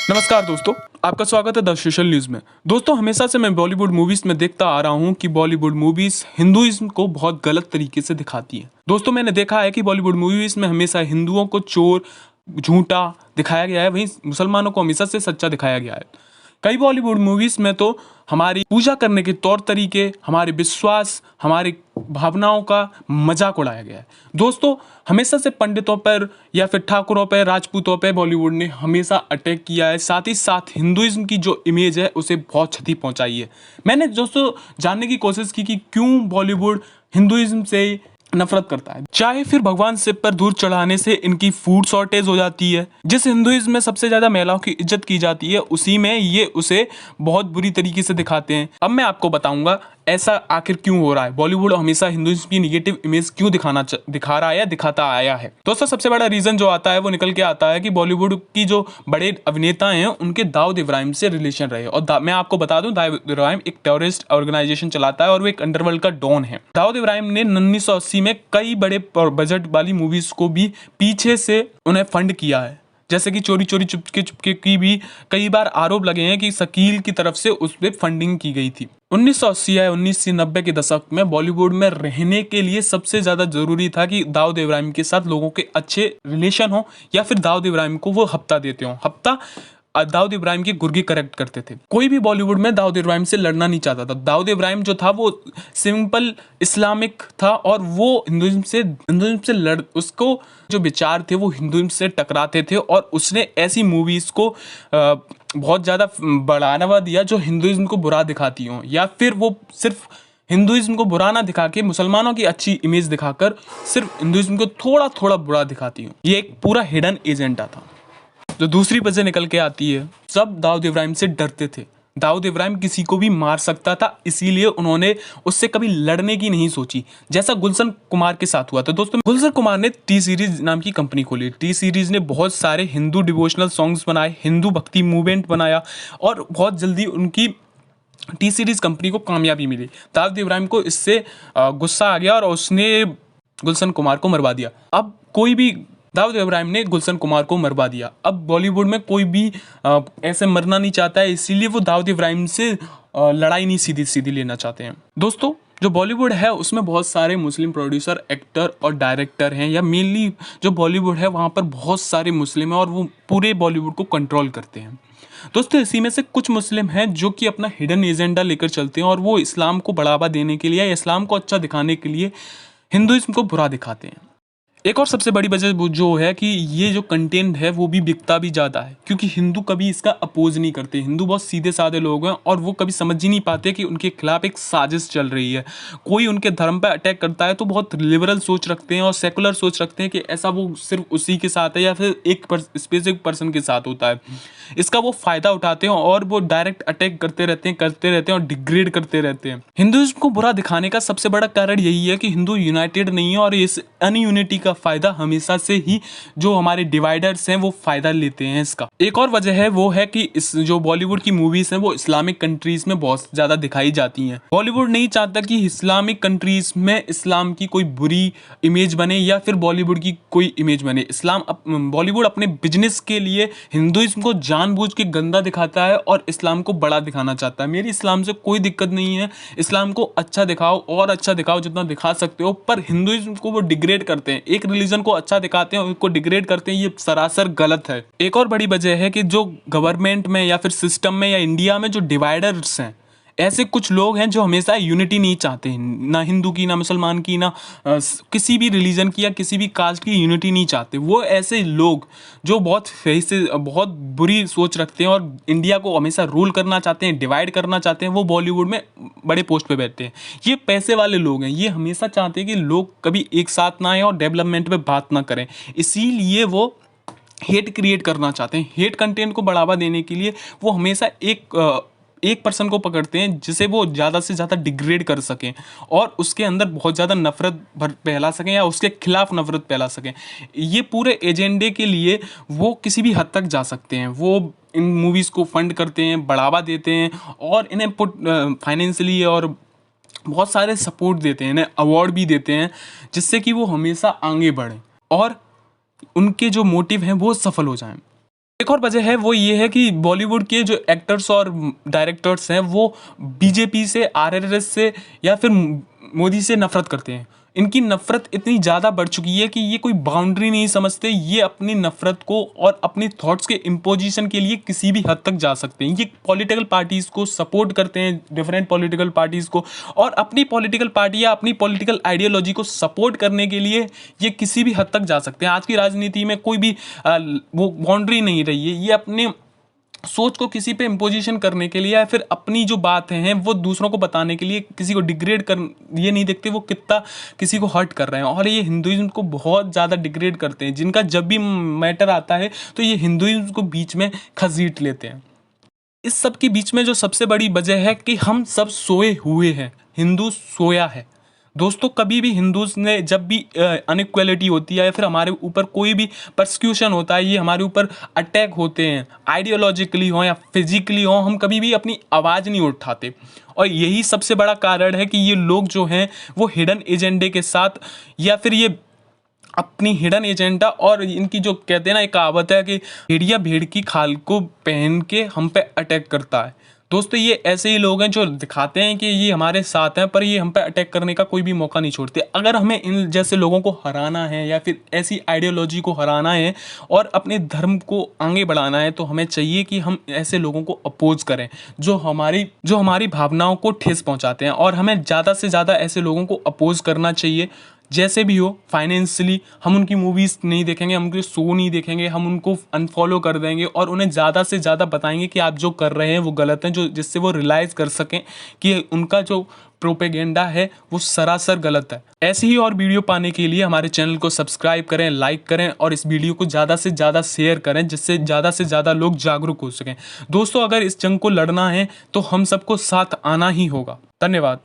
नमस्कार दोस्तों, आपका स्वागत है द सोशल न्यूज़ में। दोस्तों, हमेशा से मैं बॉलीवुड मूवीज़ में देखता आ रहा हूँ कि बॉलीवुड मूवीज़ हिंदुइज्म को बहुत गलत तरीके से दिखाती हैं। दोस्तों, मैंने देखा है कि बॉलीवुड मूवीज़ में हमेशा हिंदुओं को चोर, झूठा दिखाया गया है, वहीं मुसलमानों को हमेशा से सच्चा दिखाया गया है। कई बॉलीवुड मूवीज़ में तो हमारी पूजा करने के तौर तरीके, हमारे विश्वास, हमारी भावनाओं का मजाक उड़ाया गया है। दोस्तों, हमेशा से पंडितों पर या फिर ठाकुरों पर, राजपूतों पर बॉलीवुड ने हमेशा अटैक किया है। साथ ही साथ हिंदुइज्म की जो इमेज है उसे बहुत क्षति पहुंचाई है। मैंने दोस्तों जानने की कोशिश की कि क्यों बॉलीवुड हिंदुइज्म से नफरत करता है। चाहे फिर भगवान शिव पर दूध चढ़ाने से इनकी फूड शॉर्टेज हो जाती है। जिस हिंदुइज्म में सबसे ज्यादा महिलाओं की इज्जत की जाती है, उसी में ये उसे बहुत बुरी तरीके से दिखाते हैं। अब मैं आपको बताऊंगा ऐसा आखिर क्यों हो रहा है। बॉलीवुड हमेशा हिंदुइज्म की निगेटिव इमेज क्यों दिखा रहा है या दिखाता आया है। दोस्तों, सबसे बड़ा रीजन जो आता है वो निकल के आता है कि बॉलीवुड की जो बड़े अभिनेता हैं उनके दाऊद इब्राहिम से रिलेशन रहे। और मैं आपको बता दूं, दाऊद इब्राहिम एक टेररिस्ट ऑर्गेनाइजेशन चलाता है और वो एक अंडरवर्ल्ड का डॉन है। दाऊद इब्राहिम ने 1980 में कई बड़े बजट वाली मूवीज को भी पीछे से उन्हें फंड किया है। जैसे कि चोरी चोरी चुपके चुपके की भी कई बार आरोप लगे हैं कि शकील की तरफ से उस पर फंडिंग की गई थी। 1980 या 1990 के दशक में बॉलीवुड में रहने के लिए सबसे ज्यादा जरूरी था कि दाऊद इब्राहिम के साथ लोगों के अच्छे रिलेशन हो या फिर दाऊद इब्राहिम को वो हफ्ता देते हो। हफ्ता दाऊद इब्राहिम की गुर्गी करेक्ट करते थे। कोई भी बॉलीवुड में दाऊद इब्राहिम से लड़ना नहीं चाहता था। दाऊद इब्राहिम जो था वो सिंपल इस्लामिक था और वो हिंदुइज्म से लड़ उसको जो विचार थे वो हिंदुइज्म से टकराते थे और उसने ऐसी मूवीज को बहुत ज़्यादा बढ़ावा दिया जो हिंदुइज्म को बुरा दिखाती हों, या फिर वो सिर्फ हिंदुइज्म को बुरा ना दिखा के मुसलमानों की अच्छी इमेज दिखाकर सिर्फ हिंदुइज्म को थोड़ा थोड़ा बुरा दिखाती हूँ। ये एक पूरा हिडन एजेंडा था। जो दूसरी वजह निकल के आती है, सब दाऊद इब्राहिम से डरते थे। दाऊद इब्राहिम किसी को भी मार सकता था, इसीलिए उन्होंने उससे कभी लड़ने की नहीं सोची, जैसा गुलशन कुमार के साथ हुआ था। दोस्तों, गुलशन कुमार ने टी सीरीज नाम की कंपनी खोली। टी सीरीज ने बहुत सारे हिंदू डिवोशनल सॉन्ग्स बनाए, हिंदू भक्ति मूवमेंट बनाया और बहुत जल्दी उनकी टी सीरीज कंपनी को कामयाबी मिली। दाऊद इब्राहिम को इससे गुस्सा आ गया और उसने गुलशन कुमार को मरवा दिया। अब कोई भी दाऊद इब्राहिम ने गुलशन कुमार को मरवा दिया। अब बॉलीवुड में कोई भी ऐसे मरना नहीं चाहता है, इसीलिए वो दाऊद इब्राहिम से लड़ाई नहीं सीधी सीधी लेना चाहते हैं। दोस्तों, जो बॉलीवुड है उसमें बहुत सारे मुस्लिम प्रोड्यूसर, एक्टर और डायरेक्टर हैं, या मेनली जो बॉलीवुड है वहाँ पर बहुत सारे मुस्लिम हैं और वो पूरे बॉलीवुड को कंट्रोल करते हैं। दोस्तों, इसी में से कुछ मुस्लिम हैं जो कि अपना हिडन एजेंडा लेकर चलते हैं और वो इस्लाम को बढ़ावा देने के लिए या इस्लाम को अच्छा दिखाने के लिए हिंदुइज्म को बुरा दिखाते हैं। एक और सबसे बड़ी वजह जो है कि ये जो कंटेंट है वो भी बिकता भी ज़्यादा है, क्योंकि हिंदू कभी इसका अपोज नहीं करते। हिंदू बहुत सीधे साधे लोग हैं और वो कभी समझ ही नहीं पाते कि उनके खिलाफ एक साजिश चल रही है। कोई उनके धर्म पर अटैक करता है तो बहुत लिबरल सोच रखते हैं और सेकुलर सोच रखते हैं कि ऐसा वो सिर्फ उसी के साथ है या फिर एक स्पेसिफिक पर्सन के साथ होता है। इसका वो फायदा उठाते हैं और वो डायरेक्ट अटैक करते रहते हैं और डिग्रेड करते रहते हैं। हिंदुइज्म को बुरा दिखाने का सबसे बड़ा कारण यही है कि हिंदू यूनाइटेड नहीं है और इस अनयूनिटी का फायदा हमेशा से ही जो हमारे डिवाइडर्स हैं वो फायदा लेते हैं इसका। एक और वजह है वो है कि इस जो बॉलीवुड की मूवीज हैं वो इस्लामिक कंट्रीज में बहुत ज्यादा दिखाई जाती हैं। बॉलीवुड नहीं चाहता कि इस्लामिक कंट्रीज में इस्लाम की कोई बुरी इमेज बने या फिर बॉलीवुड की कोई इमेज बने। बॉलीवुड अपने बिजनेस के लिए हिंदुइज्म को जानबूझ के गंदा दिखाता है और इस्लाम को बड़ा दिखाना चाहता है। मेरी इस्लाम से कोई दिक्कत नहीं है, इस्लाम को अच्छा दिखाओ और अच्छा दिखाओ जितना दिखा सकते हो, पर हिंदुइज्म को वो डिग्रेड करते हैं। एक रिलीजन को अच्छा दिखाते हैं और उसको डिग्रेड करते हैं, ये सरासर गलत है। एक और बड़ी वजह है कि जो गवर्नमेंट में या फिर सिस्टम में या इंडिया में जो डिवाइडर्स हैं, ऐसे कुछ लोग हैं जो हमेशा यूनिटी नहीं चाहते हैं, ना हिंदू की, ना मुसलमान की, ना किसी भी रिलीजन की या किसी भी कास्ट की यूनिटी नहीं चाहते। वो ऐसे लोग जो बहुत बुरी सोच रखते हैं और इंडिया को हमेशा रूल करना चाहते हैं, डिवाइड करना चाहते हैं, वो बॉलीवुड में बड़े पोस्ट पे बैठते हैं। ये पैसे वाले लोग हैं, ये हमेशा चाहते हैं कि लोग कभी एक साथ ना आए और डेवलपमेंट पे बात ना करें, इसीलिए वो हेट क्रिएट करना चाहते हैं। हेट कंटेंट को बढ़ावा देने के लिए वो हमेशा एक पर्सन को पकड़ते हैं जिसे वो ज़्यादा से ज़्यादा डिग्रेड कर सकें और उसके अंदर बहुत ज़्यादा नफरत फैला सकें या उसके खिलाफ नफरत फैला सकें। ये पूरे एजेंडे के लिए वो किसी भी हद तक जा सकते हैं। वो इन मूवीज़ को फंड करते हैं, बढ़ावा देते हैं और इन्हें फाइनेंशियली और बहुत सारे सपोर्ट देते हैं, इन्हें अवार्ड भी देते हैं, जिससे कि वो हमेशा आगे बढ़ें और उनके जो मोटिव हैं वो सफल हो जाएं। एक और वजह है वो ये है कि बॉलीवुड के जो एक्टर्स और डायरेक्टर्स हैं वो बीजेपी से, आरएसएस से या फिर मोदी से नफरत करते हैं। इनकी नफरत इतनी ज़्यादा बढ़ चुकी है कि ये कोई बाउंड्री नहीं समझते। ये अपनी नफरत को और अपनी थॉट्स के इम्पोजिशन के लिए किसी भी हद तक जा सकते हैं। ये पॉलिटिकल पार्टीज़ को सपोर्ट करते हैं, डिफरेंट पॉलिटिकल पार्टीज़ को, और अपनी पॉलिटिकल पार्टी या अपनी पॉलिटिकल आइडियोलॉजी को सपोर्ट करने के लिए ये किसी भी हद तक जा सकते हैं। आज की राजनीति में कोई भी वो बाउंड्री नहीं रही है। ये अपने सोच को किसी पे इम्पोजिशन करने के लिए या फिर अपनी जो बात है वो दूसरों को बताने के लिए किसी को डिग्रेड कर, ये नहीं देखते वो कितना किसी को हर्ट कर रहे हैं। और ये हिंदुइज्म को बहुत ज़्यादा डिग्रेड करते हैं। जिनका जब भी मैटर आता है तो ये हिंदुइज्म को बीच में घसीट लेते हैं। इस सब के बीच में जो सबसे बड़ी वजह है कि हम सब सोए हुए हैं, हिंदू सोया है। दोस्तों, कभी भी हिंदूज ने जब भी अनइक्वलिटी होती है या फिर हमारे ऊपर कोई भी परसिक्यूशन होता है, ये हमारे ऊपर अटैक होते हैं, आइडियोलॉजिकली हो या फिजिकली हो, हम कभी भी अपनी आवाज़ नहीं उठाते। और यही सबसे बड़ा कारण है कि ये लोग जो हैं वो हिडन एजेंडे के साथ या फिर ये अपनी हिडन एजेंडा और इनकी जो कहते हैं ना, एक कहावत है कि भेड़िया भेड़ की खाल को पहन के हम पे अटैक करता है। दोस्तों, ये ऐसे ही लोग हैं जो दिखाते हैं कि ये हमारे साथ हैं, पर ये हम पे अटैक करने का कोई भी मौका नहीं छोड़ते। अगर हमें इन जैसे लोगों को हराना है या फिर ऐसी आइडियोलॉजी को हराना है और अपने धर्म को आगे बढ़ाना है, तो हमें चाहिए कि हम ऐसे लोगों को अपोज करें जो हमारी भावनाओं को ठेस पहुंचाते हैं। और हमें ज़्यादा से ज़्यादा ऐसे लोगों को अपोज करना चाहिए। जैसे भी हो, फाइनेंशियली हम उनकी मूवीज़ नहीं देखेंगे, हम उनके शो नहीं देखेंगे, हम उनको अनफॉलो कर देंगे और उन्हें ज़्यादा से ज़्यादा बताएंगे कि आप जो कर रहे हैं वो गलत है, जो जिससे वो रियलाइज़ कर सकें कि उनका जो प्रोपेगेंडा है वो सरासर गलत है। ऐसी ही और वीडियो पाने के लिए हमारे चैनल को सब्सक्राइब करें, लाइक करें और इस वीडियो को ज़्यादा से ज़्यादा शेयर करें, जिससे ज़्यादा से ज़्यादा लोग जागरूक हो सकें। दोस्तों, अगर इस जंग को लड़ना है तो हम सबको साथ आना ही होगा। धन्यवाद।